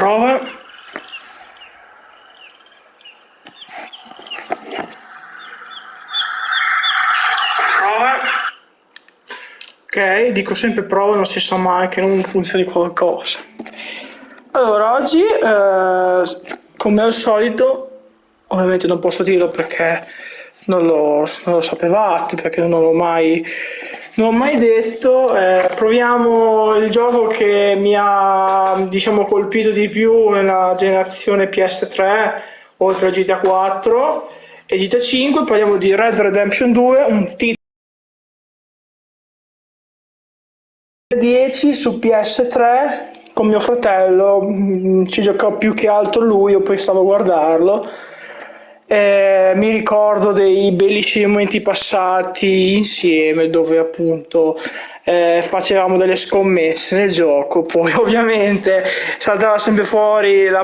Prova. Prova. Ok, dico sempre prova, non si sa mai che non funzioni qualcosa. Allora, oggi, come al solito, ovviamente non posso dirlo perché non lo sapevate, perché non l'ho mai detto, proviamo il gioco che mi ha, diciamo, colpito di più nella generazione PS3, oltre a GTA 4 e GTA 5, parliamo di Red Redemption 2, un titolo 10 su PS3 con mio fratello, ci giocò più che altro lui, io poi stavo a guardarlo. Mi ricordo dei bellissimi momenti passati insieme dove appunto facevamo delle scommesse nel gioco, poi ovviamente saltava sempre fuori la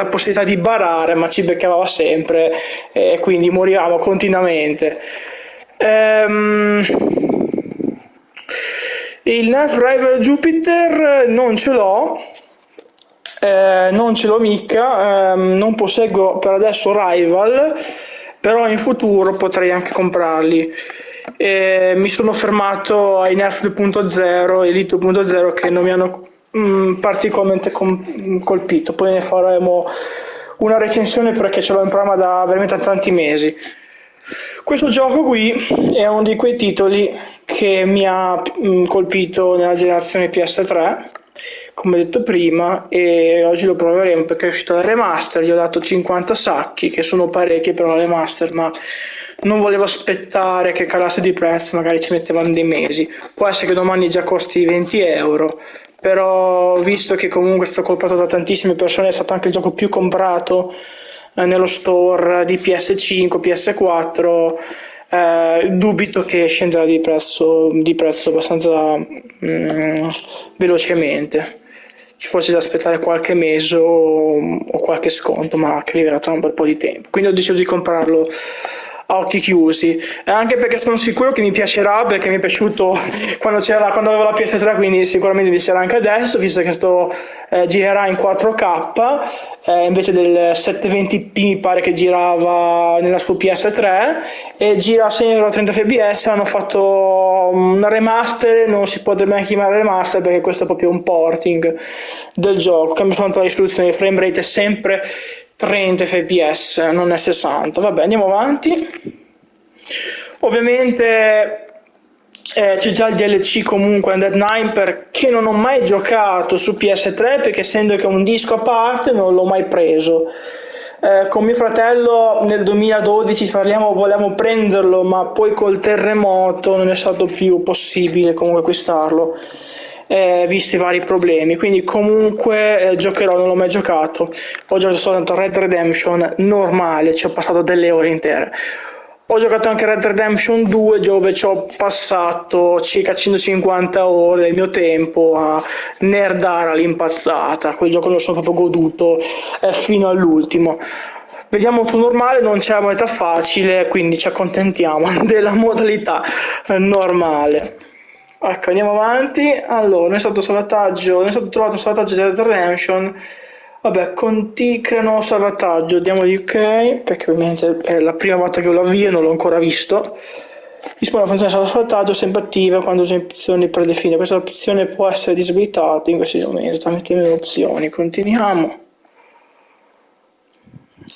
possibilità di barare, ma ci beccava sempre, quindi morivamo continuamente. Ehm, il Knight Rival Jupiter non ce l'ho mica, non posseggo per adesso Rival, però in futuro potrei anche comprarli. Mi sono fermato ai Nerf 2.0 e Elite 2.0 che non mi hanno particolarmente colpito, poi ne faremo una recensione perché ce l'ho in programma da veramente tanti mesi. Questo gioco qui è uno di quei titoli che mi ha colpito nella generazione PS3, come detto prima, e oggi lo proveremo perché è uscito il remaster, gli ho dato 50 sacchi, che sono parecchi per un remaster, ma non volevo aspettare che calasse di prezzo, magari ci mettevano dei mesi. Può essere che domani già costi 20 euro, però visto che comunque è stato comprato da tantissime persone, è stato anche il gioco più comprato nello store di PS5, PS4, dubito che scenderà di prezzo abbastanza velocemente. Ci fosse da aspettare qualche mese o qualche sconto, ma che arriverà tra un bel po' di tempo. Quindi ho deciso di comprarlo a occhi chiusi, anche perché sono sicuro che mi piacerà, perché mi è piaciuto quando avevo la PS3, quindi sicuramente mi piacerà anche adesso, visto che girerà in 4K, invece del 720p mi pare che girava nella sua PS3, e gira sempre a 30 fps. Hanno fatto un remaster, non si potrebbe neanche chiamare remaster perché questo è proprio un porting del gioco, cambia soltanto la risoluzione, il frame rate è sempre 30 fps, non è 60. Vabbè, andiamo avanti. Ovviamente c'è già il DLC comunque Undead Nightmare, che non ho mai giocato su PS3 perché essendo che è un disco a parte non l'ho mai preso. Con mio fratello nel 2012 volevamo prenderlo, ma poi col terremoto non è stato più possibile comunque acquistarlo, visti i vari problemi. Quindi comunque giocherò, non l'ho mai giocato. Ho giocato soltanto Red Redemption normale, ci ho passato delle ore intere. Ho giocato anche Red Redemption 2 dove ci ho passato circa 150 ore del mio tempo a nerdare all'impazzata. Quel gioco lo sono proprio goduto fino all'ultimo. Vediamo su normale, non c'è la modalità facile, quindi ci accontentiamo della modalità normale. Ecco, andiamo avanti. Allora, non è stato trovato salvataggio di Red Redemption. Vabbè, creano salvataggio, diamo di ok, perché ovviamente è la prima volta che lo avvio, non l'ho ancora visto. Dispone una funzione salvataggio sempre attiva quando usano opzioni predefinite. Questa opzione può essere disabilitata in questi momenti tramite le opzioni. Continuiamo.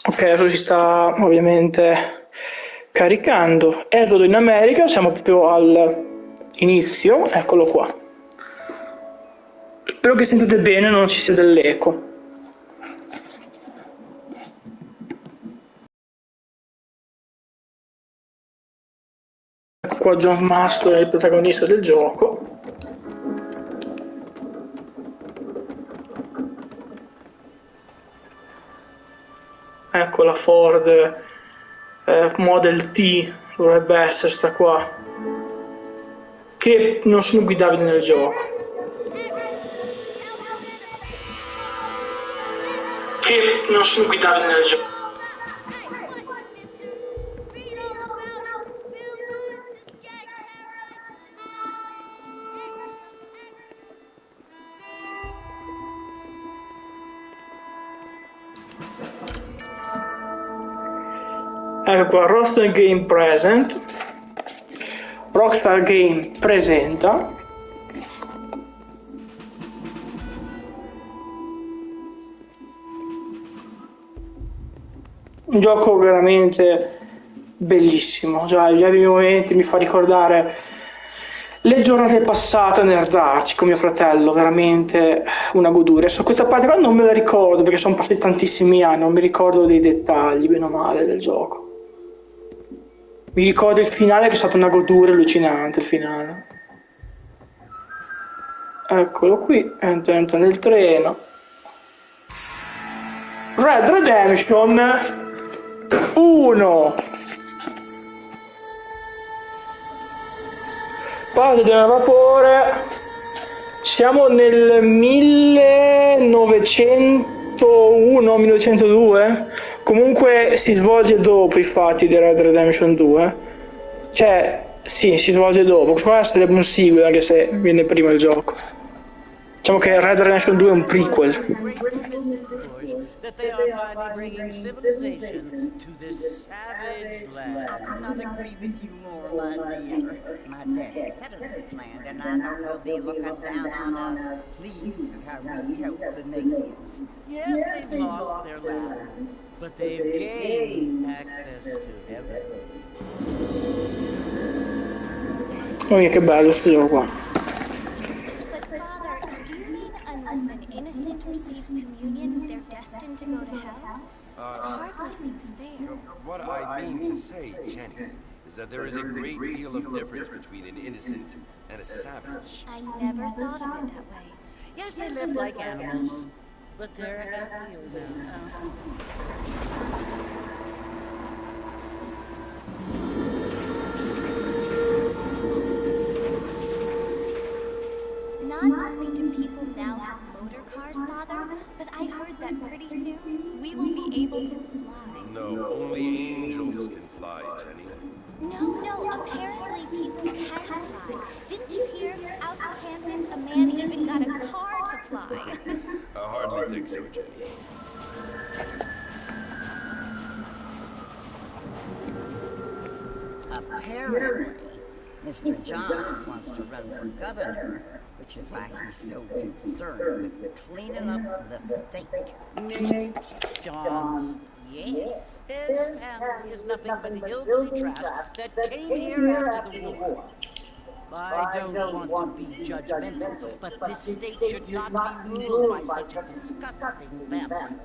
Ok, adesso si sta ovviamente caricando. Esodo in America, siamo proprio all'inizio, eccolo qua. Spero che sentite bene, non ci sia dell'eco. Ecco qua John Marston è il protagonista del gioco. Ecco la Ford Model T, dovrebbe essere sta qua, che non sono guidabili nel gioco. Che non sono guidabili nel gioco. Ecco qua, Rockstar Game Present. Rockstar Game presenta un gioco veramente bellissimo, già dei momenti mi fa ricordare le giornate passate a nerdarci con mio fratello, veramente una goduria. Su questa parte qua non me la ricordo perché sono passati tantissimi anni, non mi ricordo dei dettagli, bene o male, del gioco. Mi ricordo il finale che è stato una goduria allucinante, il finale. Eccolo qui, entra nel treno. Red Redemption 1. Parte del vapore. Siamo nel 1901-1902. Comunque si svolge dopo i fatti di Red Redemption 2. Cioè, sì, si svolge dopo. Qua sarebbe un sequel anche se viene prima il gioco. Diciamo che Red Redemption 2 è un prequel. That they are finally bringing civilization to this savage land. I could not agree with you more, my dear. My daddy settled this land, and I know he'll be looking down on us, pleased at how we helped the natives. Yes, they've lost their land, but they've gained access to heaven. Oh, che bello questo gioco qua. But Father, do you mean unless an innocent receives communion, they're destined to go to hell? Hardly seems fair. What I mean to say, Jenny, is that there is a great deal of difference between an innocent and a savage. I never thought of it that way. Yes, they lived like animals, but they're happier now. Not only do people now have motor cars, Father, but I heard that pretty soon we will be able to fly. No, only angels can fly, Jenny. No, apparently people can fly. Didn't you hear? Out in Kansas, a man even got a car to fly. I hardly think so, Jenny. Apparently, Mr. Johns wants to run for governor, which is why he's so concerned with cleaning up the state. Nate Johns, yes. His family is nothing but hillbilly trash that came here after the war. I don't want to be judgmental, but this state should not be ruled by such a disgusting family.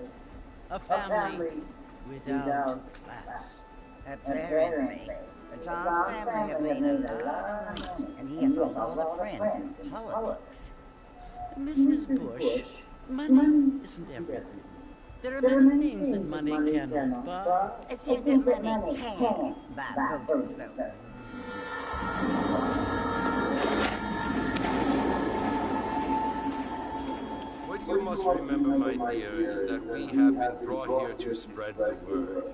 A family without class. Apparently, the Johns family have made a lot of money, and he has a lot of friends in politics. Mrs. Bush, money isn't everything. There are many things that money cannot buy. It seems that money can buy voters, though. What you must remember, my dear, is that we have been brought here to spread the word.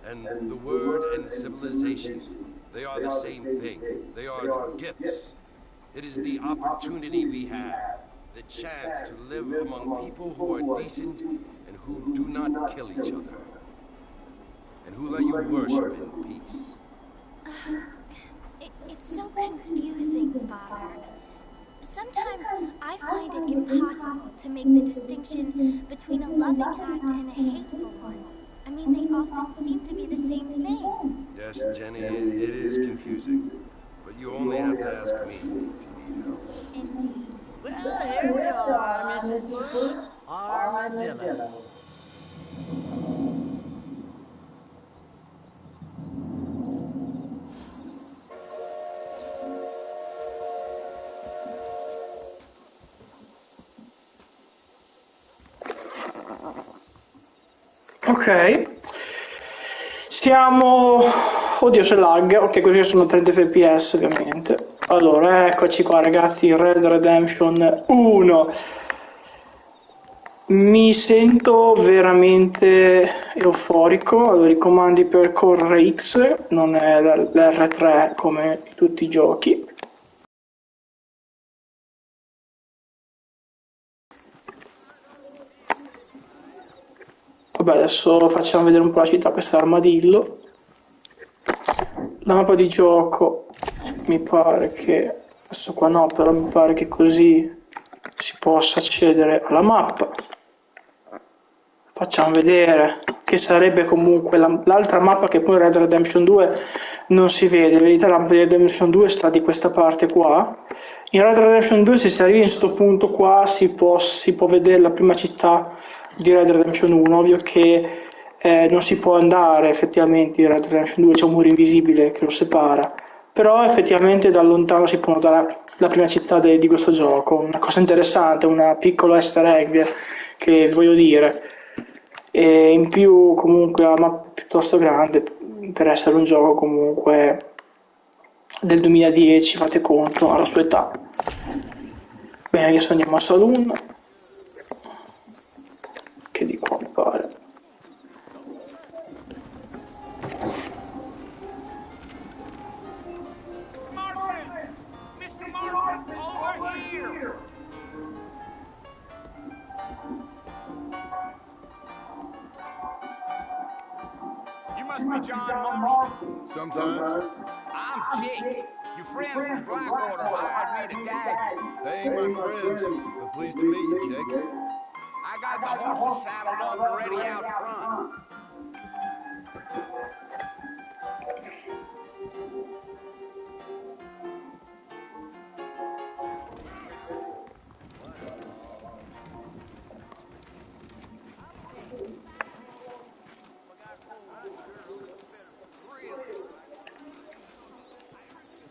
And the word and civilization, they are the same thing. They are the gifts. It is the opportunity we have, the chance to live among people who are decent and who do not kill each other, and who let you worship in peace. It's so confusing, Father. Sometimes I find it impossible to make the distinction between a loving act and a hateful one. I mean, they often seem to be the same thing. Yes, Jenny, it is confusing. But you only have to ask me if you need help. Indeed. Well, here we are, Mrs. Bush. Armadillo. Ok. Siamo... Oddio, se lag. Ok, così sono 30 fps ovviamente. Allora, eccoci qua ragazzi, Red Redemption 1. Mi sento veramente euforico. Allora, i comandi per correre X, non è l'R3 come in tutti i giochi. Vabbè, adesso facciamo vedere un po' la città, questo è armadillo. la mappa di gioco, mi pare che, adesso qua no, però mi pare che così si possa accedere alla mappa. Facciamo vedere che sarebbe comunque l'altra mappa che poi in Red Dead Redemption 2 non si vede. Vedete, la mappa di Red Dead Redemption 2 sta di questa parte qua. In Red Dead Redemption 2 se si arriva in questo punto qua si può vedere la prima città di Red Dead Redemption 1. Ovvio che non si può andare effettivamente in Red Dead Redemption 2, c'è un muro invisibile che lo separa, però effettivamente da lontano si può notare la prima città di questo gioco. Una cosa interessante, una piccola easter egg che voglio dire. E in più comunque la mappa è piuttosto grande per essere un gioco comunque del 2010, fate conto, alla sua età. Bene, adesso andiamo a Saloon, che di qua mi pare. Mr. Martin, over here! You must be John Marston. Sometimes. I'm Jake. Your friends from Blackwater hired me to gag you. They ain't my friends, but pleased to meet you, Jake. I got the horses saddled up and ready out front.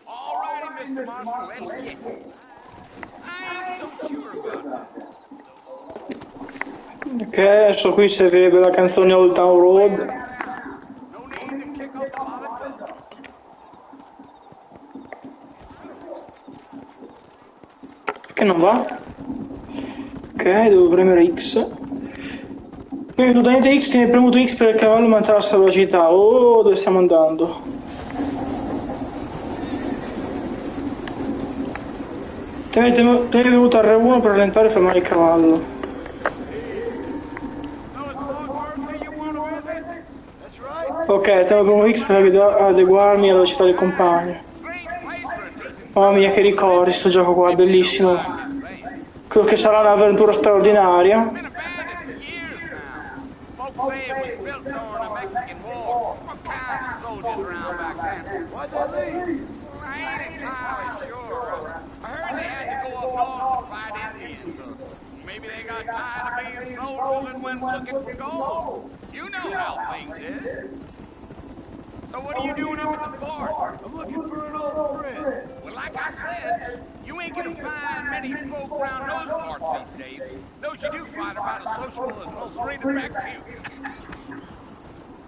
All righty, Mr. Marshall, let's get it. I ain't so sure about that. Ok, adesso qui servirebbe la canzone Old Town Road. No need to kick up a lot of dust. Perché non va? Ok, devo premere X. Quindi totalmente X, tieni premuto X per il cavallo mantenere la sua velocità. Oh, dove stiamo andando? Tieni premuto R1 per rallentare e fermare il cavallo. Ok, tengo premuto X per adeguarmi alla velocità del compagno. Mamma mia che ricordi, sto gioco qua, è bellissimo. Credo che sarà un'avventura straordinaria. Why'd they leave? I ain't entirely sure. I heard they had to go up north to fight Indians. Maybe they got tired of being soldiers and went looking for gold. You know how things is. So what are you doing up at the fort? I'm looking for an old friend. Well, like I said, you ain't gonna find many folk around those parts these days. Those you do find about as sociable as most straight back to.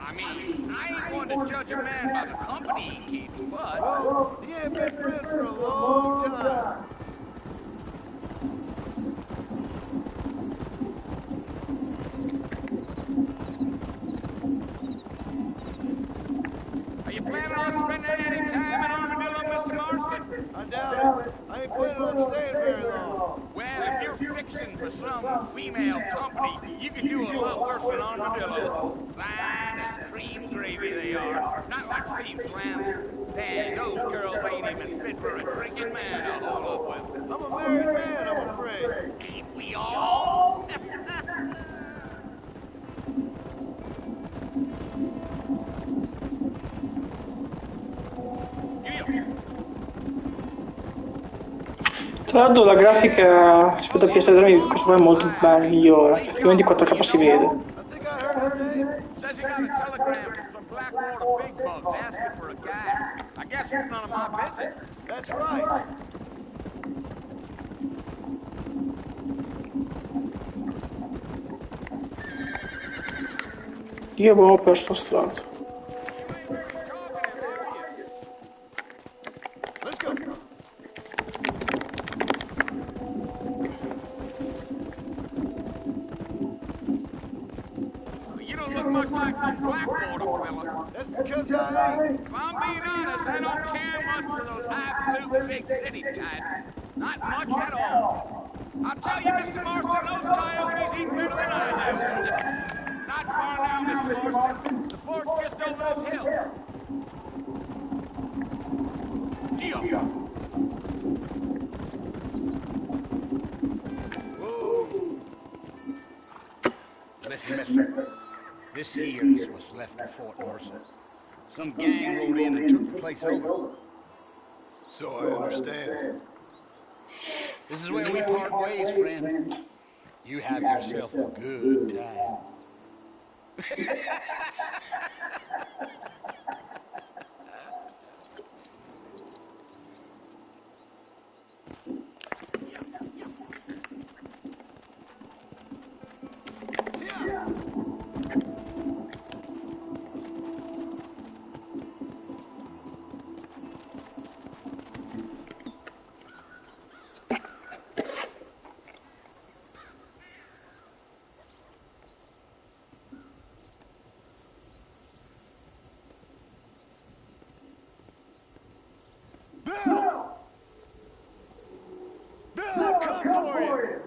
I mean, I ain't one to judge a man by the company he keeps, but... Well, he ain't been friends for a long time. Are you planning on spending any time in Armadillo, Mr. Marston? I doubt it. I ain't planning on staying very long. Well, if you're fixing for some female company, you can do a lot worse than Armadillo. Fine as cream gravy they are. Not like steam clams. Dang, those girls ain't even fit for a drinking man to hold up with. I'm a married man, I'm afraid. Ain't we all? Tra l'altro la grafica rispetto a PS3 questo qua è molto migliore, effettivamente 4K si vede. I think I heard his name. Says he got a telegram from some Blackwater big bugs asking for a guy. I guess it's none of my business. That's right. Io avevo perso la strada. Let's go. You don't look much like some Blackwater fella. That's because I ain't. If I'm being honest, I don't care much for those high-suit big city types. Not much at all. I'll tell you, Mr. Marston, those coyotes eat better than I do. Not far now, Mr. Marston. The fort's just over this hill. Listen, mister. This here's what's left of Fort Mercer. Some gang rode in and took the place over. So I understand. This is where we part ways, friend. You have yourself a good time. Bill! Bill, I've come for you!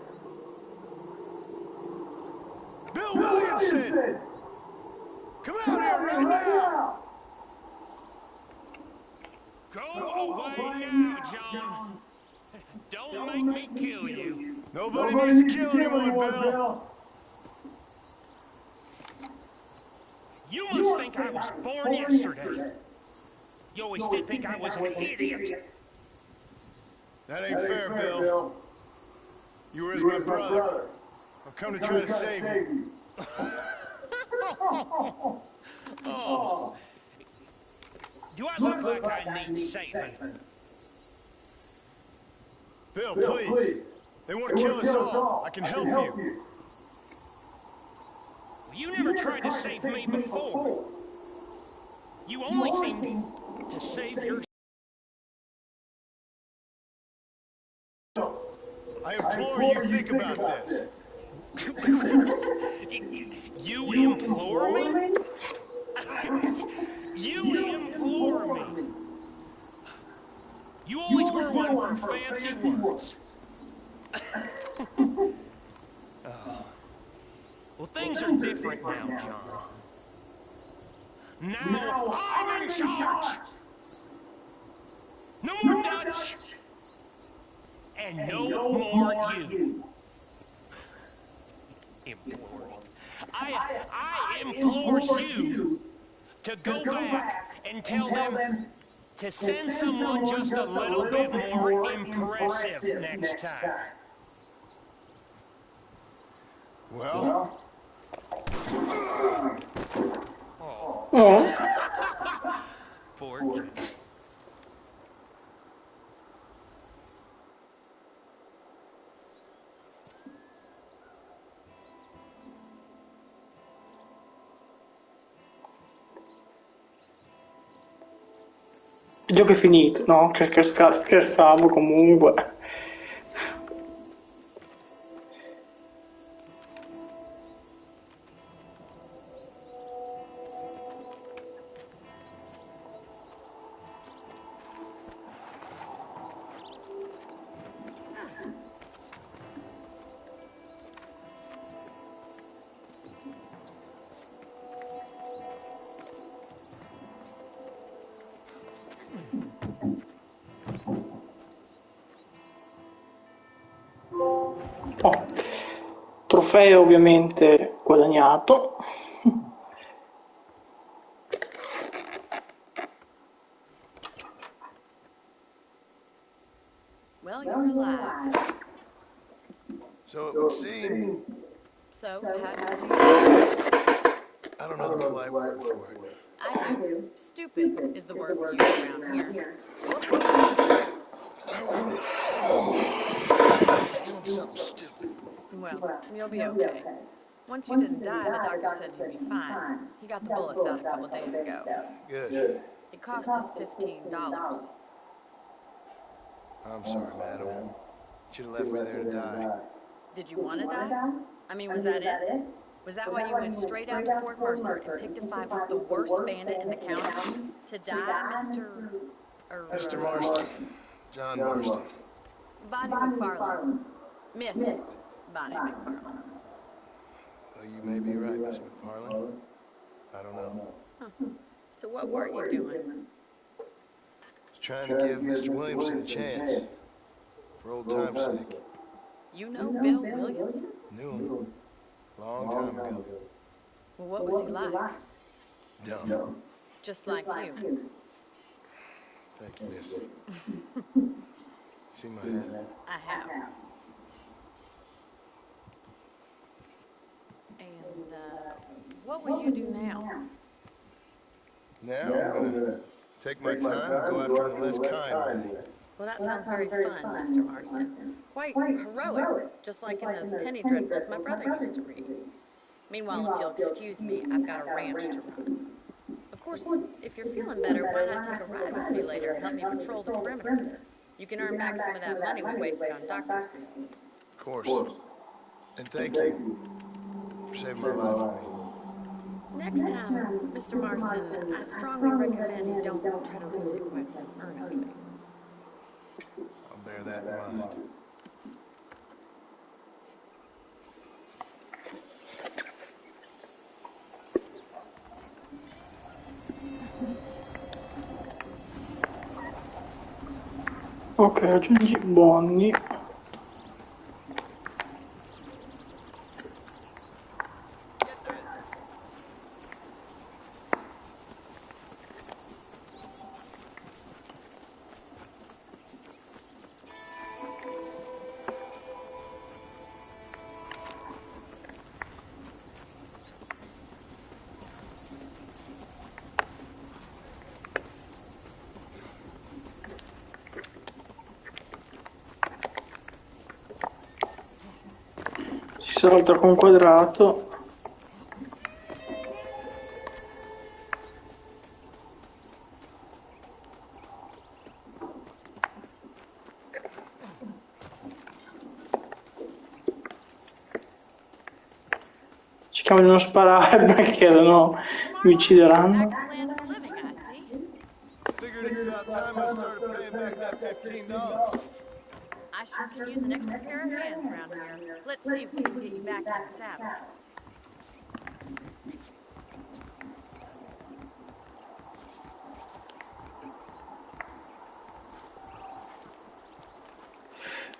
Bill Williamson! Come out here right now! Go away now, John. Don't make me kill you. Nobody needs to kill anyone, Bill. You must think I was born yesterday. You always did think I was an idiot. That ain't fair, Bill. You were as my brother. I've come to try to save you. Oh. Do I look like I need saving? Bill, please. They want to kill us all. I can help you. You never tried to save me before. You only seem to save yourself. I implore you, think about this. You implore me? You implore me? You always were one for fancy words. Oh. Well, things are different now, John. Now I'm in charge! No more Dutch! And no more you. Imploring. I implores you to go back and tell them to send someone just a little bit more impressive next time. Well? Oh. Poor kid. Il gioco è finito, no? Scherzavo comunque. Oh. Trofeo ovviamente guadagnato. Well, you're alive. So it would seem... So, how do you feel? I don't know the polite word for it. I do. Stupid is the word we use around here. Doing something stupid. Well, you'll be okay. Once you didn't die, the doctor said you'd be fine. He got the bullets out a couple days ago. Good. It cost us $15. I'm sorry, madam. Should have left me there to die. Did you want to die? I mean, was that it? Was that why you went straight out to Fort Mercer and picked a fight with the worst bandit in the county? To die, Mr. Marston. John Marston. Bonnie McFarlane. Miss Bonnie McFarlane. Well, you may be right, Miss McFarlane. I don't know. Huh. So what were you doing? trying to give Mr. Williamson a chance. For old time's sake. You know Bill Williamson? Knew him. Long time ago. Well, what was he like? Dumb. Just like you. Thank you, miss. See my head? I have. And, what will you do now? Now I'm gonna take my time and go after the less kind way. Well, that sounds very fun, Mr. Marston. Quite heroic, just like in those penny dreadfuls my brother used to read. Meanwhile, if you'll excuse me, I've got a ranch to run. Of course, if you're feeling better, why not take a ride with me later? Help me patrol the perimeter. You can earn back some of that money we wasted on doctor's bills. Of course. And thank you for saving my life for me. Next time, Mr. Marston, I strongly recommend you don't try to lose it quite so earnestly. I'll bear that in mind. Ok, aggiungi Bonnie. Si salta con quadrato. Cerchiamo di non sparare perché sennò mi uccideranno. Figured it's about time I started paying back that $15. I sure could use an extra pair of hands around here. Let's see if we can get you back in the saddle.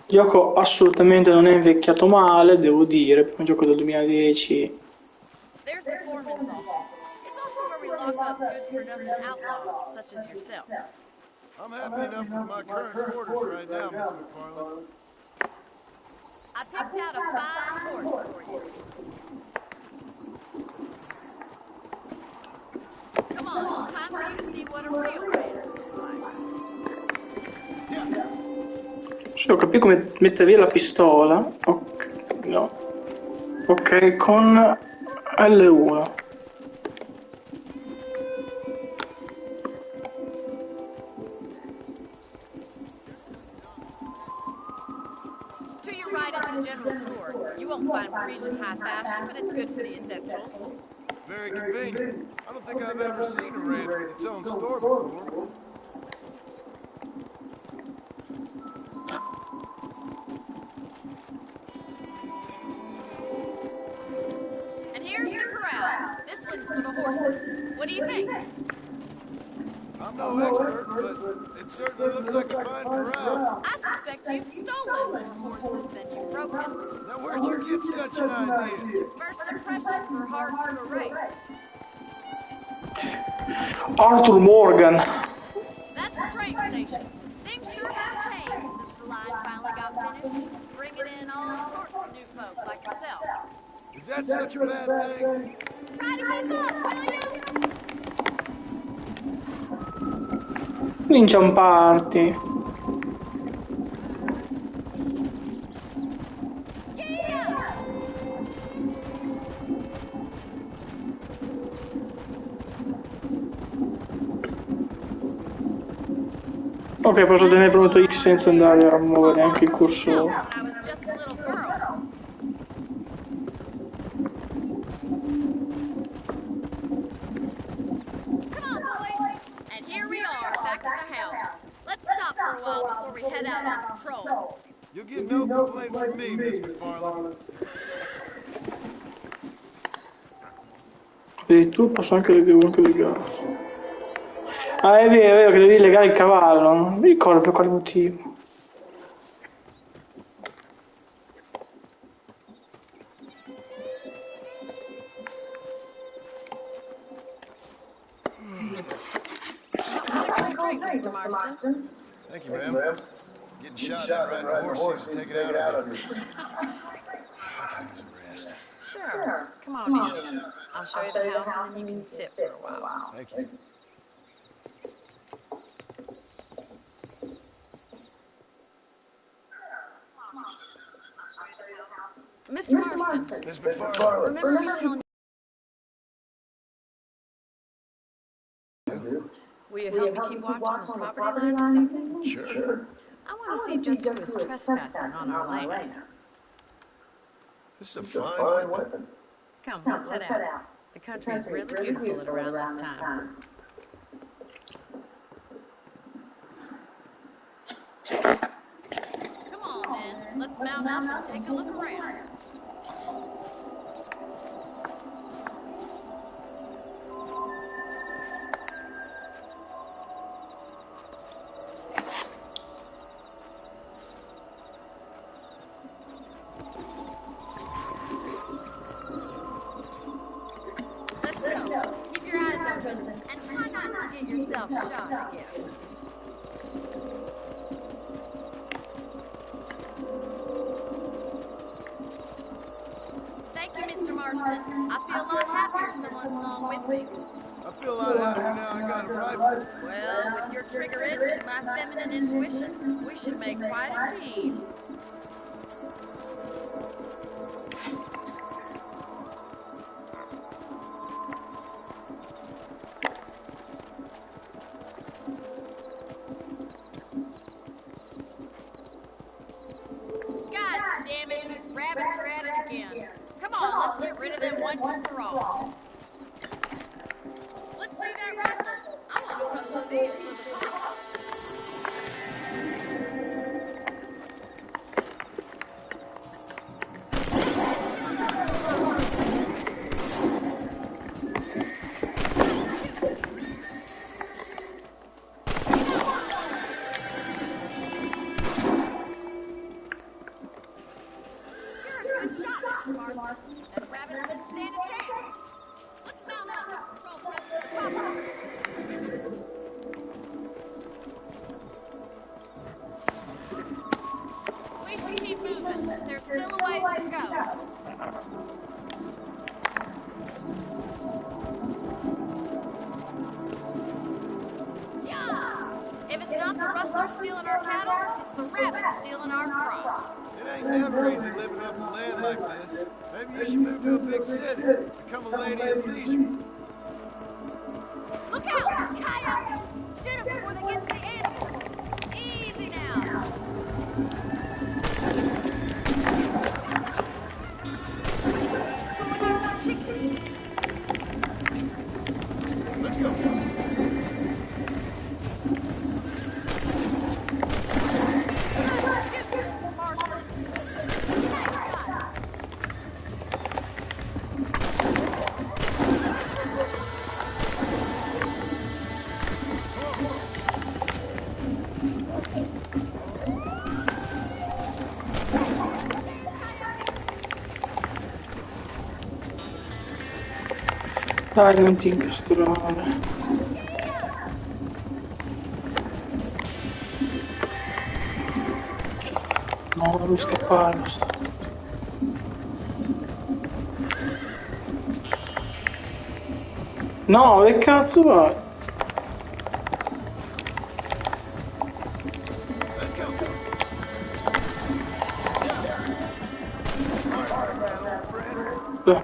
Il gioco assolutamente non è invecchiato male, devo dire, per un gioco del 2010. There's the foreman's office. It's also where we lock up good-for-nothing outlaws such as yourself. I'm happy enough with my current quarters right now, Miss McFarland. I picked out a fine horse for you. Come on, time for you to see what a real man looks like. Se ho capito come mettere via la pistola. Ok, no. Ok, con L1. To your right is the general store. You won't find Parisian high fashion, but it's good for the essentials. Very convenient. I don't think I've ever seen a ranch with its own store before. And here's the corral. This one's for the horses. What do you think? I'm no expert, but it certainly looks like a fine corral. I suspect you've stolen more horses than you've broken. Now where'd you get such an idea? First impressions are hard to erase. Arthur Morgan. That's the train station. Things sure have changed since the line finally got finished, bringing in all sorts of new folk like yourself. Is that such a bad thing? Try to keep up, will you? Inciamparti. Ok, posso tenere premuto X senza andare a muovere anche il cursore. You'll get no complaint from me, Miss McFarland. Addirittura posso anche legare. Ah, è vero che devi legare il cavallo, non mi ricordo per quale motivo. Not a quick drink, Mr. Marston. Thank you, ma'am. Getting shot and then riding a horse seems to take it out of me. I could use a rest. Sure. Come on in. I'll show you the house and then you can sit for a while. Thank you. Mr. Marston, Miss McFarland. remember me telling you? Will you help me keep watch on the property line this evening? Sure. I want to see just who is trespassing on our land. This is a fine weapon. Come, let's head out. The country is really beautiful at around this time. Come on, men. Let's mount up and take a look around. Let's go. Keep your eyes open and try not to get yourself shot again. Thank you, Mr. Marston. I feel a lot happier someone's along with me. I feel a lot happier now I got a rifle. Well, with your trigger itch and my feminine intuition, we should make quite a team. God damn it, these rabbits are at it again. Come on, let's get rid of them once and for all. Let's see that rifle. I want a couple of these for the pop. You're a good shot, Mr. Marston. That rabbit didn't stand a chance. Let's mount up and patrol the rest of the property. We should keep moving. There's still a ways to go. Yeah! If it's not the rustler stealing our cattle, it's the rabbit stealing our crops. It ain't never easy living off the land like this. Maybe you should move to a big city. Become a lady of leisure. Look out! Coyotes! Shoot them before they get to the animals. Easy now. Going after chickens. Let's go. Shoot, Mr. Marston. Nice shot. Dai, non ti incastrare. No, devo scappare. No, che cazzo vai? Let's go. Sorry about that, old friend. Beh.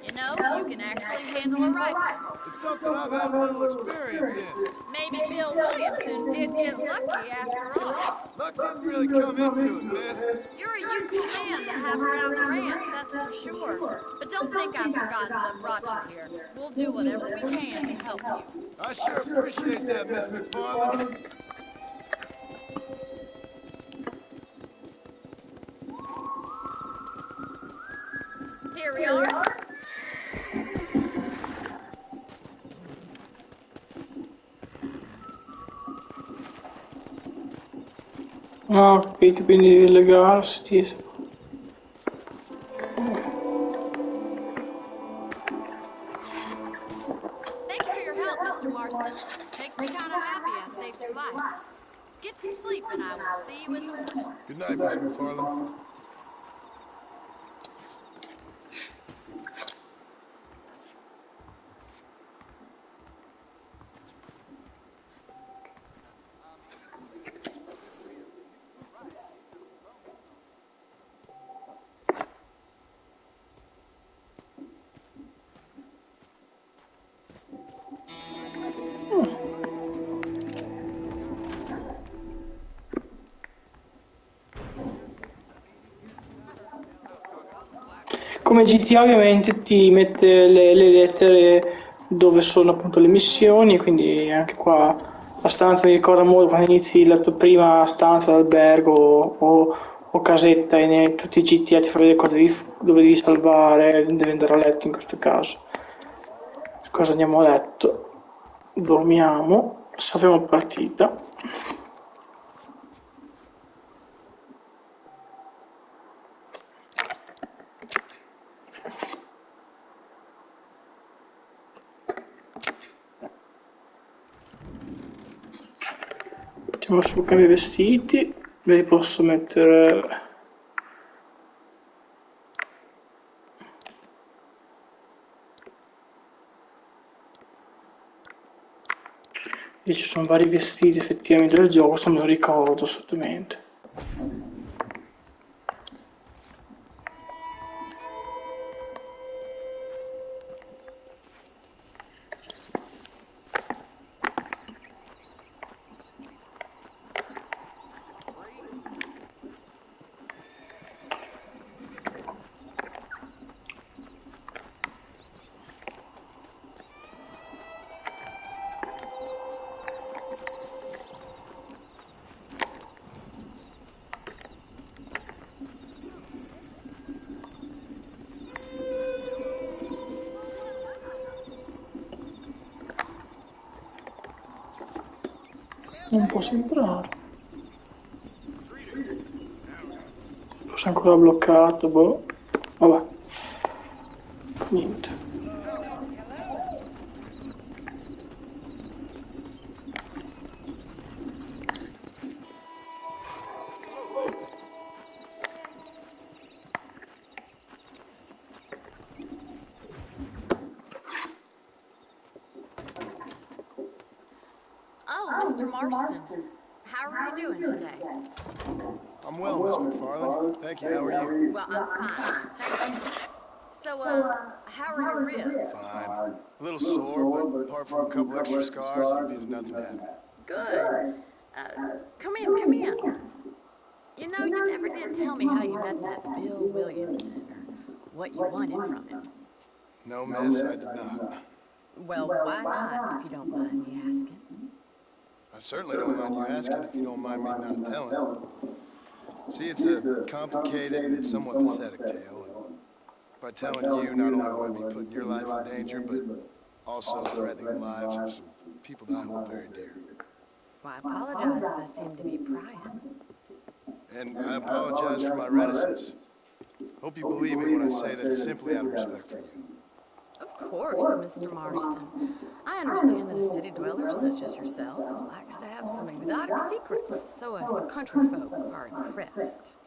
You know, you can actually handle a rifle. It's something I've had a little experience in. Maybe Bill Williamson did get lucky after all. Luck didn't really come into it, miss. You're a useful man to have around the ranch, that's for sure. But don't think I've forgotten what brought you here. We'll do whatever we can to help you. I sure appreciate that, Miss McFarland. Here we are. Ah, capito, quindi legarsi. Thank you for your help, Mr. Marston. Makes me kind of happy I saved your life. Get some sleep and I will see you in the morning. Good night, Miss McFarland. Come GTA ovviamente ti mette le lettere dove sono appunto le missioni, quindi anche qua la stanza mi ricorda molto quando inizi la tua prima stanza d'albergo o casetta e tutti i GTA ti fa vedere dove devi salvare, devi andare a letto in questo caso. Cosa andiamo a letto? Dormiamo, salviamo partita. Mettiamo su cambio vestiti, ve li posso mettere. E ci sono vari vestiti effettivamente del gioco, se me lo ricordo assolutamente. Non posso entrare. Forse è ancora bloccato, boh. Vabbè. Niente. Oh, Mr. Marston. How are you doing today? I'm well, Miss McFarland. Thank you. How are you? Well, I'm fine. Thank you. So, how are your ribs? Fine. A little sore, but apart from a couple extra scars, it'll be as nothing happened. Good. Come in, come in. You know, you never did tell me how you met that Bill Williamson, or what you wanted from him. No, miss, I did not. Well, why not, if you don't mind me asking? I certainly don't mind you asking if you don't mind me not telling. See, it's a complicated and somewhat pathetic tale. And by telling you, not only will I be putting your life in danger, but also threatening the lives of some people that I hold very dear. Well, I apologize if I seem to be prying. And I apologize for my reticence. Hope you believe me when I say that it's simply out of respect for you. Of course, Mr. Marston. I understand that a city dweller such as yourself likes to have some exotic secrets, so us country folk are impressed.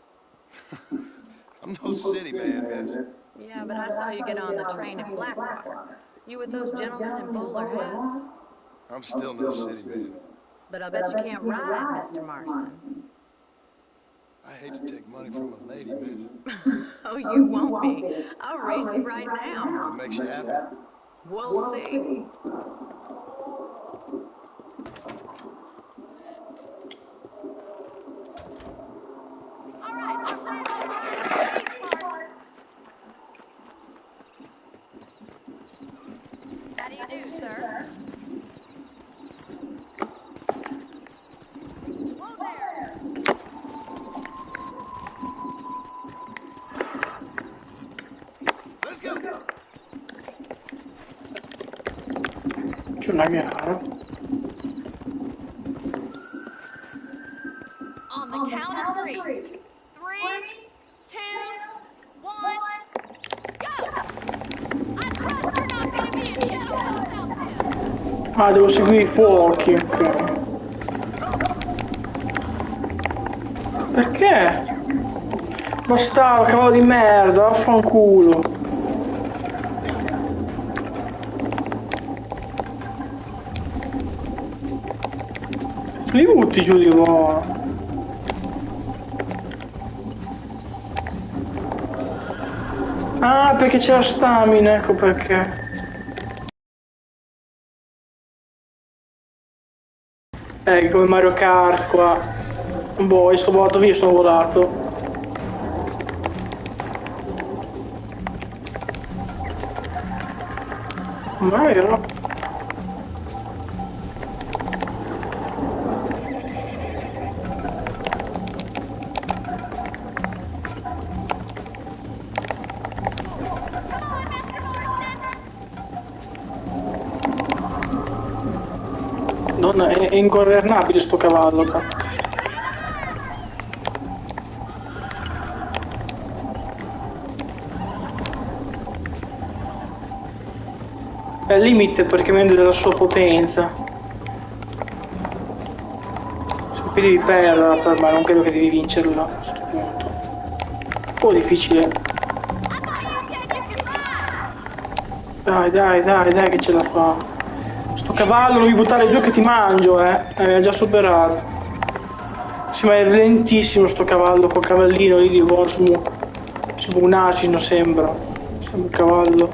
I'm no city man, miss. Yeah, but I saw you get on the train at Blackwater. You with those gentlemen in bowler hats? I'm still no city man. But I bet you can't ride, Mr. Marston. I hate to take money from a lady, miss. Oh, you won't be. I'll race you right If now. it makes you happy. We'll see. All right, I'll show you how to ride a skate park. How do you do, sir? Whoa there! C'è una gara. On the count of three. 3, 2, 1, go! I trust you're not gonna be a gentleman without this. Ah, devo seguire i fuochi, ok. Perché? Bastava, cavallo di merda, vaffanculo. Li butti giù di volo. Ah, perché c'è la stamina, ecco perché. Come Mario Kart qua. Boh, io sono volato via, sono volato. Ma io... Non è ingovernabile sto cavallo qua. È al limite praticamente della sua potenza. Se qui devi perderla per me, non credo che devi vincerla a questo punto. Un po' difficile. Dai che ce la fa. Sto cavallo non mi buttare giù che ti mangio, mi ha già superato. Sì, ma è lentissimo sto cavallo, col cavallino lì di Bosmo. Sembra un asino, sembra. Sembra un cavallo.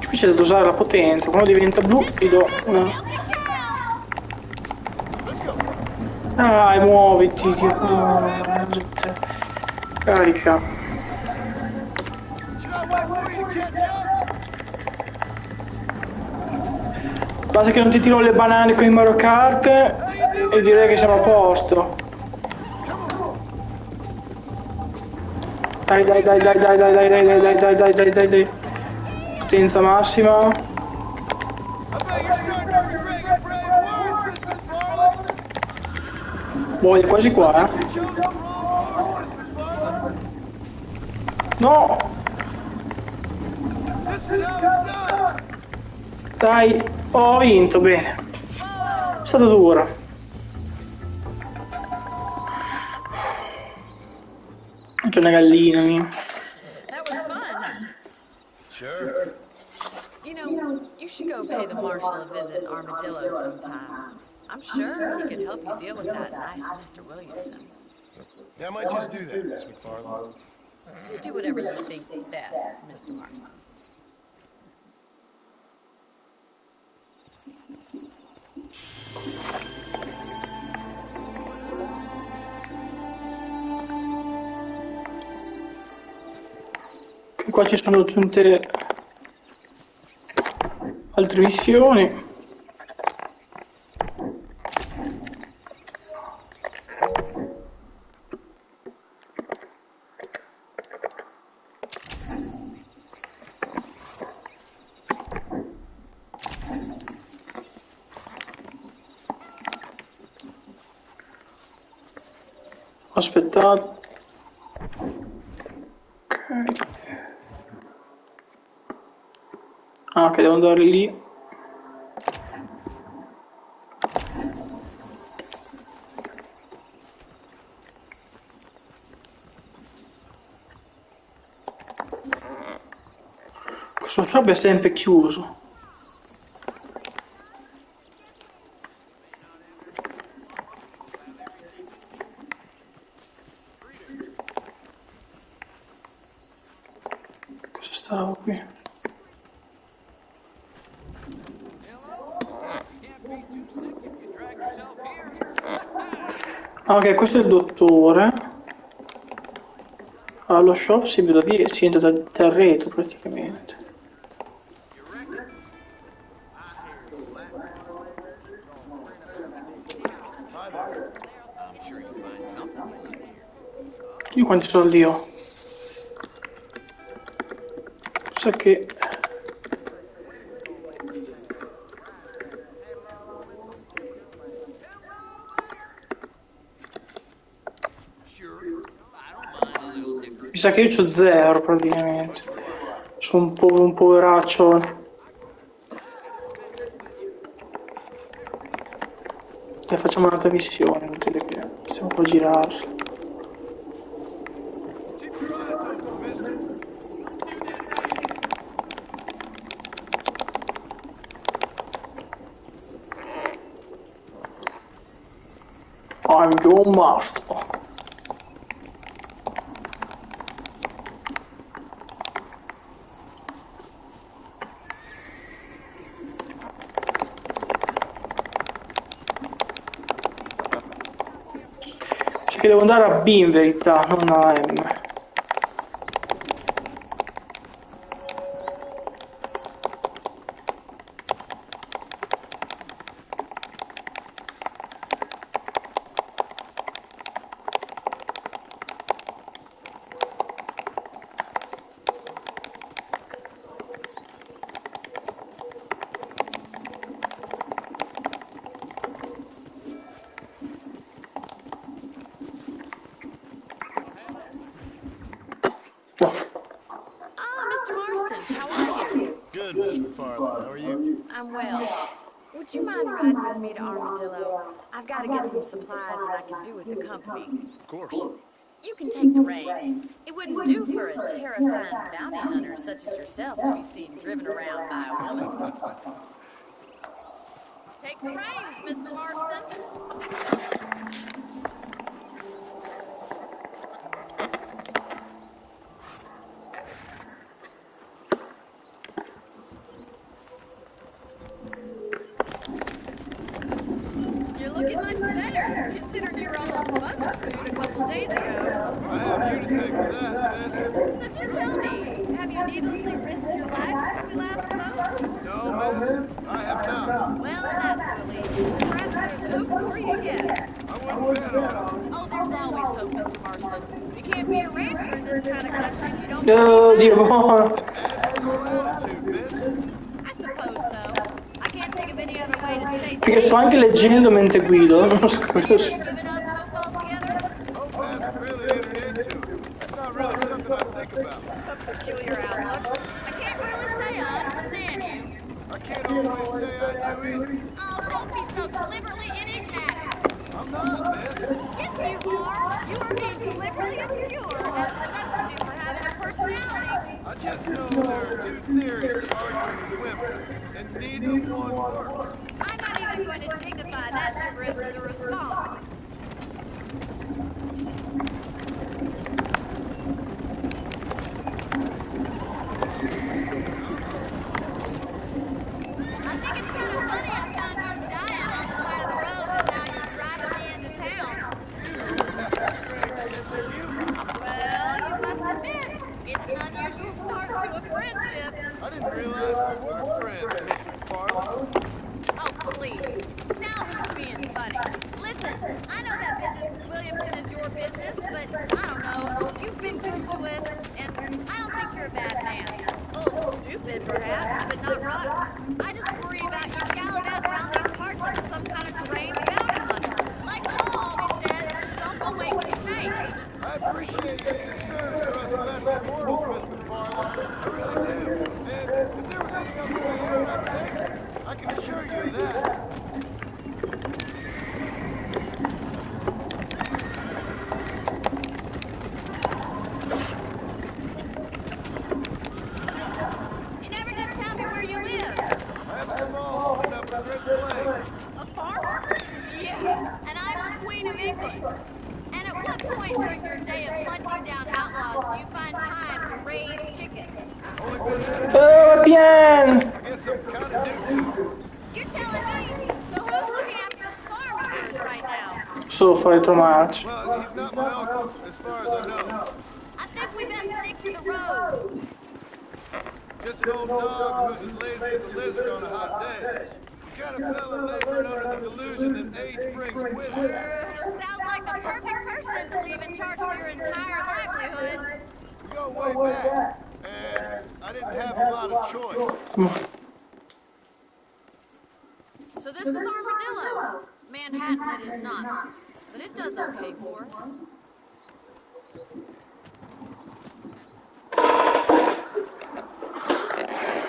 Qui c'è da usare la potenza, quando diventa blu ti do una... Dai, muoviti, carica. Basta che non ti tiro le banane con i Mario Kart e direi che siamo a posto. Dai. Potenza massima. Boh, è quasi qua, No! Dai, ho vinto, bene. È stato dura. C'è una gallina mia. That was fun. Sure. You know, you should go pay the marshal a visit in Armadillo sometime. I'm sure he could help you deal with that nice Mr. Williamson. Yeah, I might just do that, Miss McFarland. Do whatever you think best, Mr. Marston. Qua ci sono aggiunte altre missioni. Aspettate. Ok. Ah, ok, devo andare lì. Questo shop è sempre chiuso. Cosa stavo qui? Ah, ok, questo è il dottore. Allo shop si vede lì e si entra dal retro praticamente. I'm sure you'll find something you like here. Io quanti soldi ho? Sa che... Sure, I don't mind a little dicker. Mi sa che io c'ho zero praticamente. Sono un poveraccio. E facciamo un'altra missione, inutile che stiamo qua a girarsi. Keep your eyes open, mister. I'm your master. Cioè che devo andare a B in verità, non a M. Mr. Marston, how are you? Good, Miss McFarland. How are you? I'm well. Would you mind riding with me to Armadillo? I've got to get some supplies and I could do with the company. Of course. You can take the reins. It wouldn't do for a terrifying bounty hunter such as yourself to be seen driven around by a woman. Take the reins, Mr. Marston. You're looking much better, considering you were almost buzzer food a couple days ago. I have you to thank for that, miss. So do tell me, have you needlessly risked your life since we last spoke? No, miss, I have not. Well, that's relieving. Perhaps there's hope for you yet. I wouldn't bet on it. Oh, there's always hope, Mr. Marston. You can't be a rancher in this kind of country if you don't Oh, believe Dio in buono. Attitude, miss. I suppose so. I can't think of any other way to stay Perché safe. sto anche leggendo mentre guido, non so cosa Have sia. you given up hope altogether? Hope hasn't really entered into it. It's not really something I think about. A peculiar outlook. I can't really say I understand you. I can't always say I do either. Oh, don't be so deliberately enigmatic. I'm not, miss. Yes, you are. You are being deliberately obscure as a substitute for having a personality. I just know there are two theories to arguing with women, and neither one works. I'm not even going to dignify that gibberish with a response. I think it's kind of funny I found you dying on the side of the road and now you're driving me into town. Strange sense of humor. Well, you must admit, it's an unusual start to a friendship. I didn't realize we were friends, Mr. McFarland. Oh, please. Now who's being funny? Listen, I know that business with Williamson is your business, but I don't know. You've been good to us, and I don't think you're a bad man. A little stupid, perhaps, but not rotten. I just worry about you gallivanting around these parts like some kind of deranged bounty hunter. Like Paul always says, don't go waking snakes. I appreciate your concern for us lesser mortals, Miss McFarland. I really do. And if there was any other way out, I'd take it. I can assure you of that. You never did tell me where you live. I have a small home up in Great Plains. A farmer? Yeah, and I'm the Queen of England. And at what point during your day of hunting down outlaws do you find time to raise chickens? Only been at it. Oh, bien! I guess I'm kind of new to it. You're telling me? So who's looking after this farm of yours right now? Solo fare tomati. Well, he's not my uncle, as far as I know. I think we best stick to the road. Just an old dog who's as lazy as a lizard on a hot day. The kind of fella laboring under the delusion that age brings wisdom. Sounds like shouldn't leave in charge of your entire livelihood. We go way back, and I didn't have a lot of choice. So this is Armadillo. Manhattan it is not, but it does okay for us.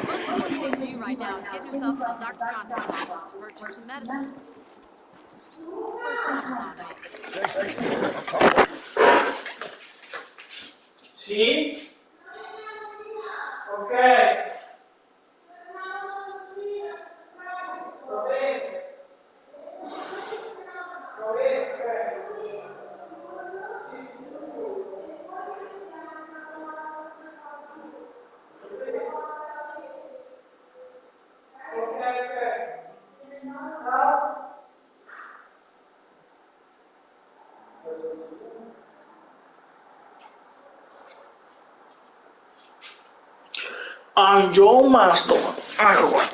Most important thing for you right now is get yourself into Dr. Johnson's office to purchase some medicine. First one's on me. Thanks, man. I'll call. Sì? Ok. Va bene. Va bene, ok. I'm Joe Master. Ecco qua. I'm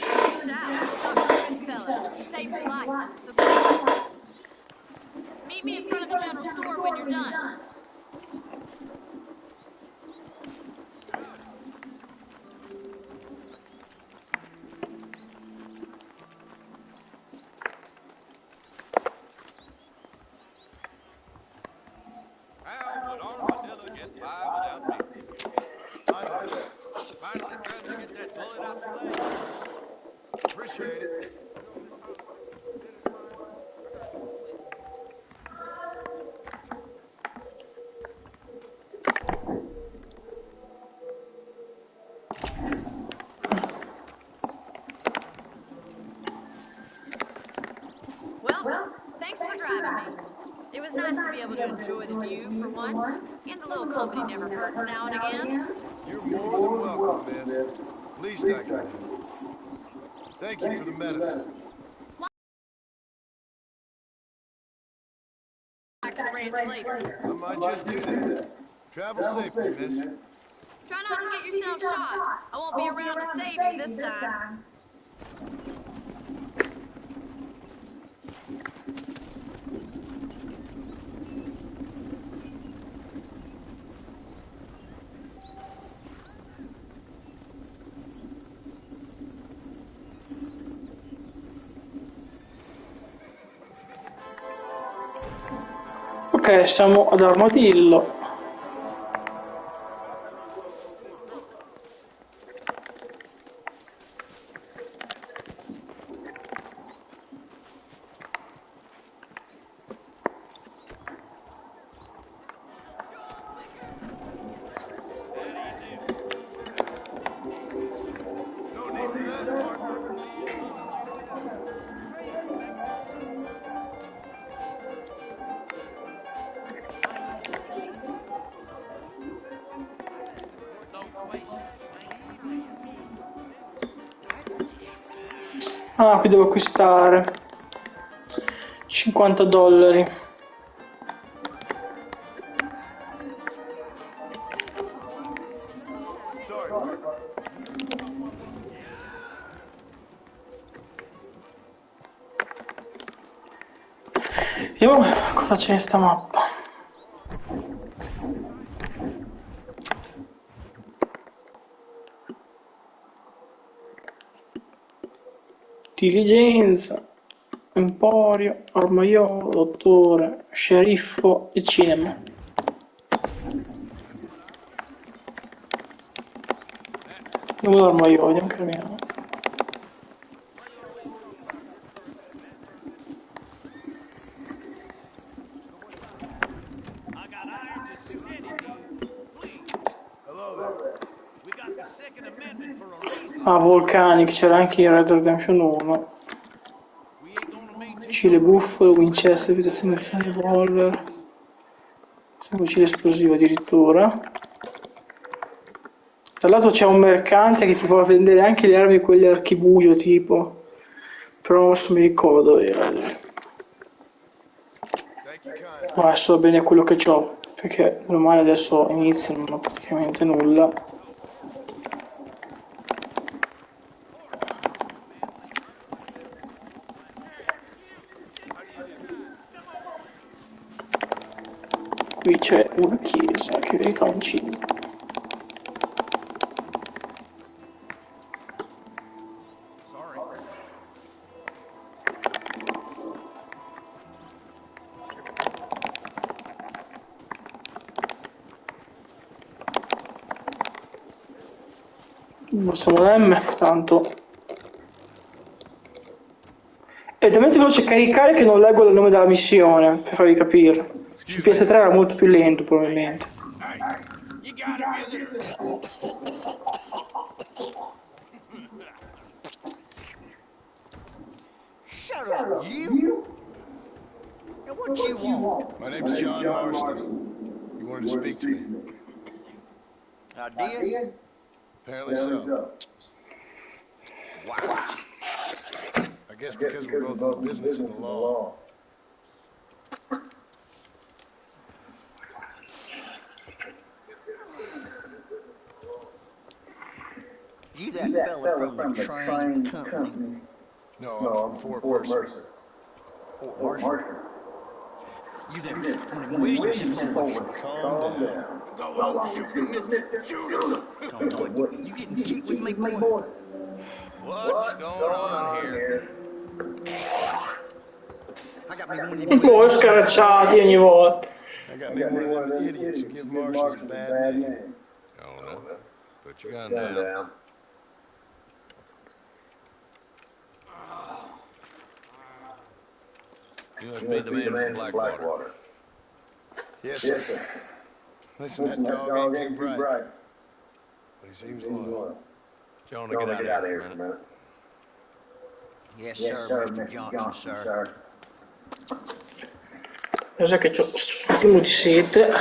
sure you shall. The doctor's a good fellow. He saved your life, so be nice. Meet me in front of the general store when you're done. How would Armadillo get by without me? Hi there. Finally trying to get that bullet out your leg. Appreciate it. Well, thanks for driving me. It was nice to be able to enjoy the view for once, and a little company never hurts now and again. You're more than welcome, miss. Least I can do. Thank you for the medicine. Back to the ranch later. I might just do that. Travel safely, miss. Try not to get yourself shot. I won't be around to save you this time. Ok, siamo ad Armadillo. No need for that, partner. Ah, qui devo acquistare $50. Sorry, partner. Vediamo cosa c'è in sta mappa. Diligenza, emporio, armaiolo, dottore, sceriffo e cinema. Andiamo dall'armaiolo, vediamo che abbiamo. I got iron to suit anything. Please, Hello there. we got the Second Amendment for a reason. Ah, Volcanic, c'era anche in Red Dead Redemption 1. We ain't gonna maintain Fucile buffalo, Winchester, abitazione revolver, fucile esplosivo addirittura. Tra l'altro c'è un mercante che ti può vendere anche le armi quelle archibugio tipo, però non so mi ricordo dove era. Thank you kindly. Ma adesso va bene quello che ho, perché ormai adesso inizio non ho praticamente nulla. Qui c'è una chiesa che reca un cibo. Sorry. Impostiamo l'M, tanto. È talmente veloce caricare che non leggo il nome della missione, per farvi capire. Su Excuse me. PS3 era molto più lento, probabilmente. Hey, you got a visitor. Shut up, you! Now what you want? My name's John Marston. You wanted to speak to me. I did? Apparently so. Wow. I guess because we're both in the business of the law. You that fella from the train company? No, I'm from Fort Mercer. Fort Marshall. You that Williamson boy? Calm down. Go on, shoot him, mister. Shoot him. Oh boy, you getting kicked with me, boy? What's going on here? I got me one of them Un po' Williamson scaracciati ogni volta. I got me one of them idiots who give marshals a bad name. Oh, no. Put your gun down. You must be the man from Blackwater. Yes, sir. Listen, that dog ain't too bright, but he seems loyal. Jonah, get out of here for a minute. Yes, sir, Mr. Johnson, sir. Cosa che c'ho un attimo di sete.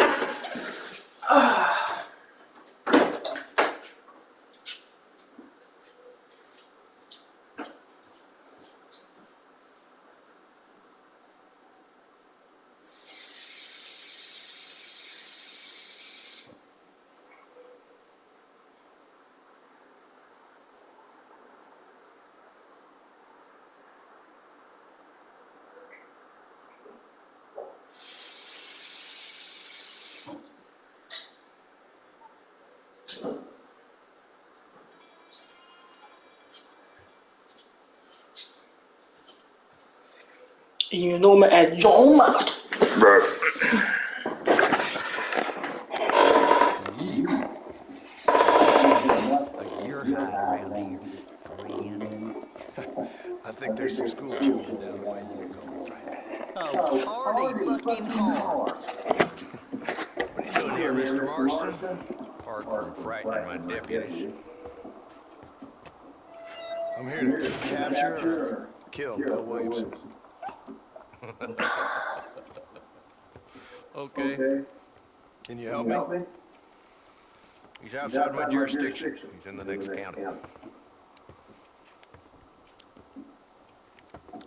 Il mio nome è John Matt. You? You're hiding around here, friend. I think there's some school children down the way you were going, Frank. Oh, hardy fucking hard. What are you doing here, Mr. Marston? Apart from frightening my deputies. I'm here to capture or kill Bill Williamson. Okay. Can you help me? He's outside my jurisdiction. He's in the next county.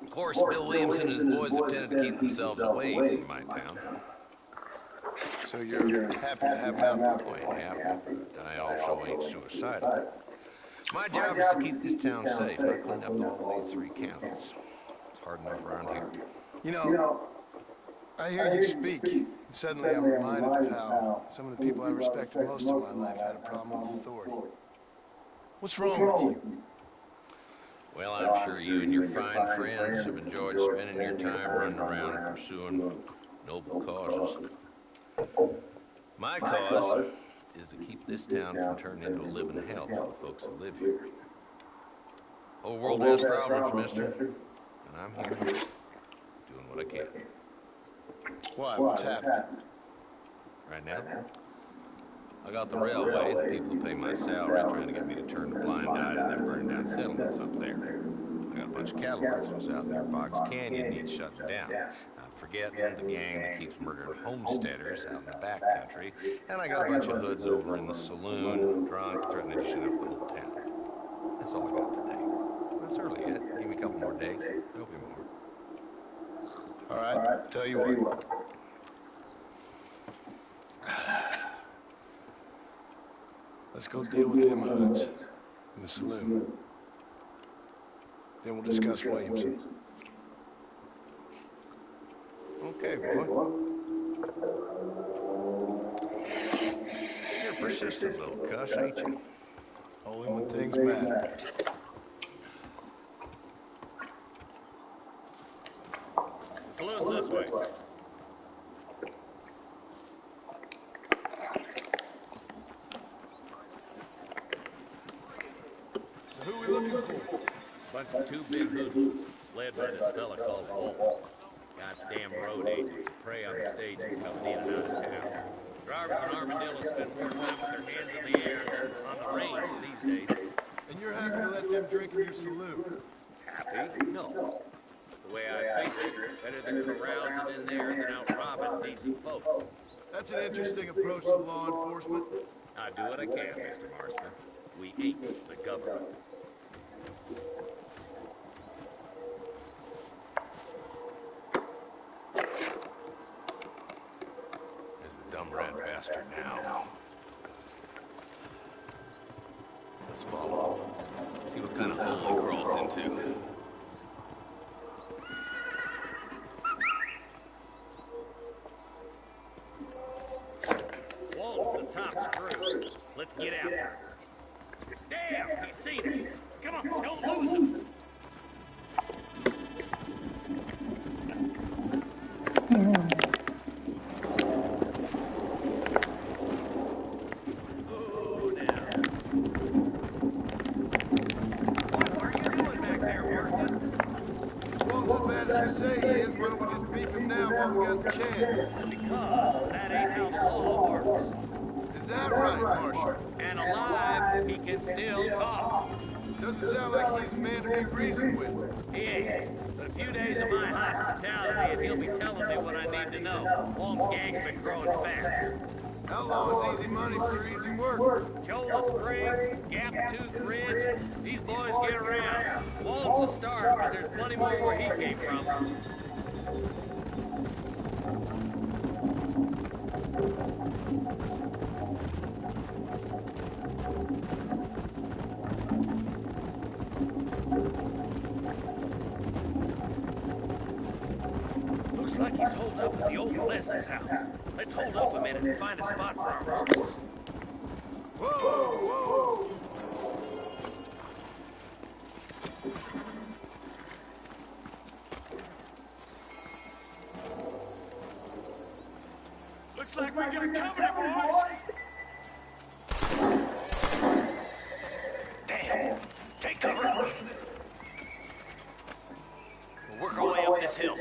Of course, Bill Williamson and his boys have tended to keep themselves away from my town. So you're happy to have him out there? I ain't happy, but I also ain't suicidal. My job is to keep this town safe, not clean up all of these 3 counties. It's hard enough around here. You know, I hear you speak, and suddenly I'm reminded of how some of the people I respected most in my life had a problem with authority. What's wrong with you? Well, I'm sure you and your fine friends have enjoyed spending your time running around pursuing noble causes. My cause is to keep this town from turning into a living hell for the folks who live here. Whole world has problems, mister, and I'm here doing what I can. Why? What's happening? Right now, I got the railway, the people who pay my salary, trying to get me to turn a blind eye to them burning down settlements up there. I got a bunch of cattle rustlers out near Box Canyon needs shutting down. Not forgetting the gang that keeps murdering homesteaders out in the back country. And I got a bunch of hoods over in the saloon, drunk, threatening to shoot up the whole town. That's all I got today. But it's early yet. Give me a couple more days. There'll be more. All right, tell you what. Let's go deal with them hoods in the saloon. Then we'll discuss Williamson. Okay, boy. You're a persistent little cuss, ain't you? Only when things matter. The saloon's this way. So who we looking for? Bunch of two big hoodlums, led by this fella called Walt. Goddamn road agents that prey on the stages coming in and out of town. Drivers in Armadillo spend more time with their hands in the air than on the reins these days. And you're happy to let them drink in your saloon? Happy? No. The way I figure it, better than carousing in there than out robbing decent folk. That's an interesting approach to law enforcement. I do what I can, Mr. Marston. We ain't the government. There's the dumb red bastard now. Let's follow. See what kind of hole he crawls into. Walton's the top screw. Let's get after him. Damn, he's seen us. Come on, don't lose him. Oh, now. What are you doing back there, Marston? Walt's as bad as you say he is, why don't we just beef him now while we got the chance? Because that ain't how the law works. Is that right, Marshal? And alive, he can still talk. Doesn't sound like he's a man to be reasoned with. He ain't. But a few days of my hospitality, and he'll be telling me what I need to know. Walton's gang's been growing fast. How long is easy money for easy work? Cholla Spring, Gap Tooth Ridge, these boys get around. Walton's the start, but there's plenty more where he came from. Looks like he's holed up at the old Pleasant's house. Let's hold up a minute and find a spot for our horses. Whoa, whoa! Looks like we got company, boys. Damn! Take cover! We'll work our way up this hill.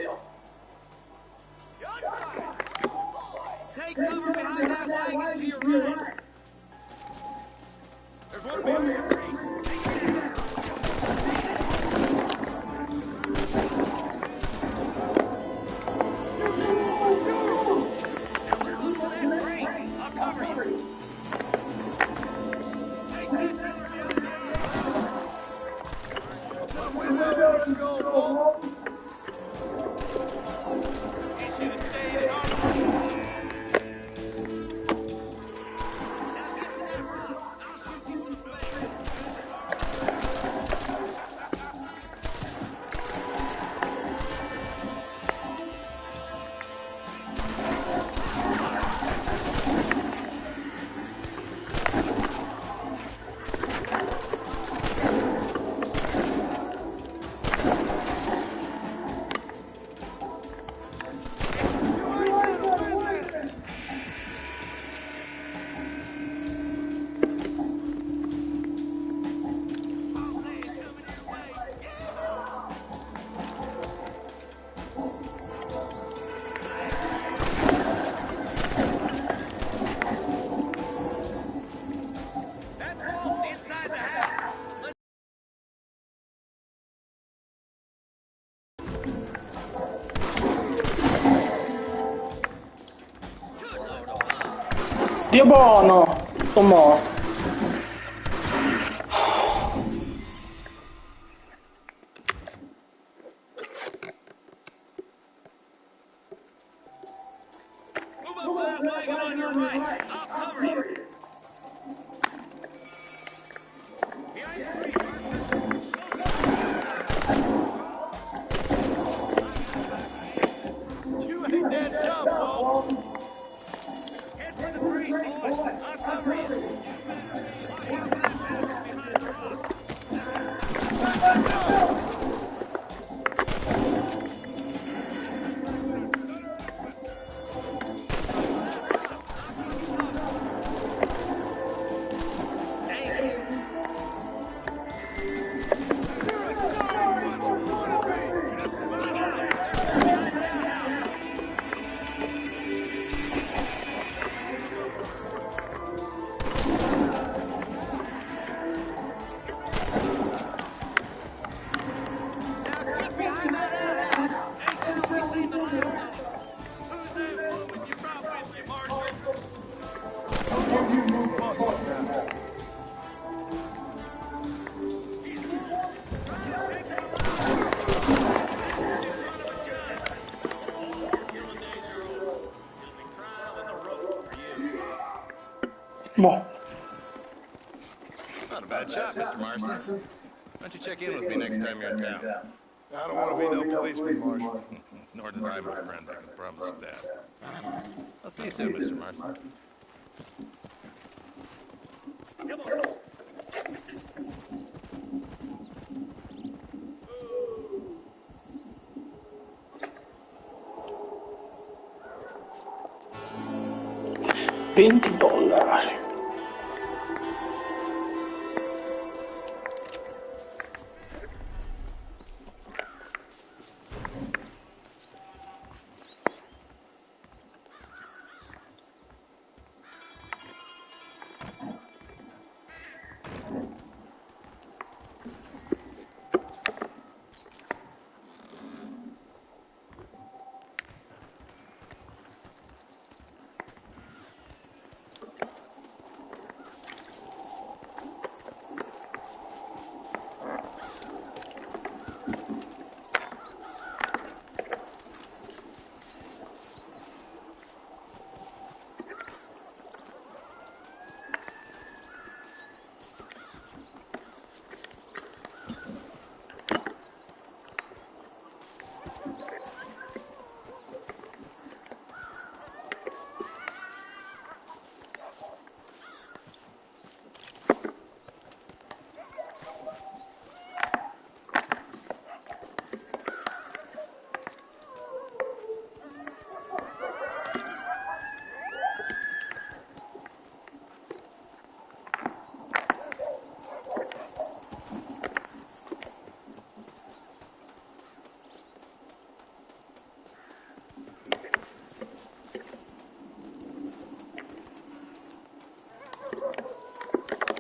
Take cover behind that wagon to your right. There's one behind your right. I'll cover you. Take that cover down there. Window, your skull, Walt! You should have stayed in our Dio buono! Sono morto. Move up to that wagon on your right. I'll cover you. Behind your right, You ain't that tough, Walt! boys, uncover you. Watch out for that bastard behind the rock. Thank you. Look out! They're just behind that outhouse. Now get behind that outhouse until we see the last of them. Who's that woman you brought with you, Marshal? Muscle now. Boh. Not a bad shot, Mr. Marston. Why don't you check in with me next time you're in town? I don't want to be no policeman, Marshal. Nor did I, my friend. I can promise you that. I'll see you soon, Mr. Marston. Come on. $20.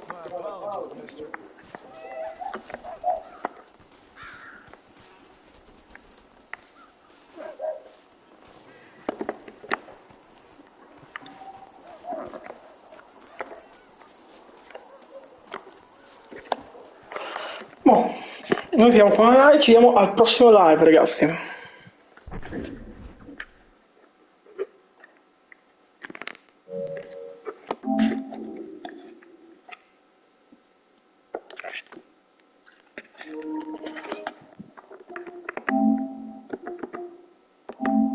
My apologies, mister. Boh, noi vediamo qua e ci vediamo al prossimo live, ragazzi.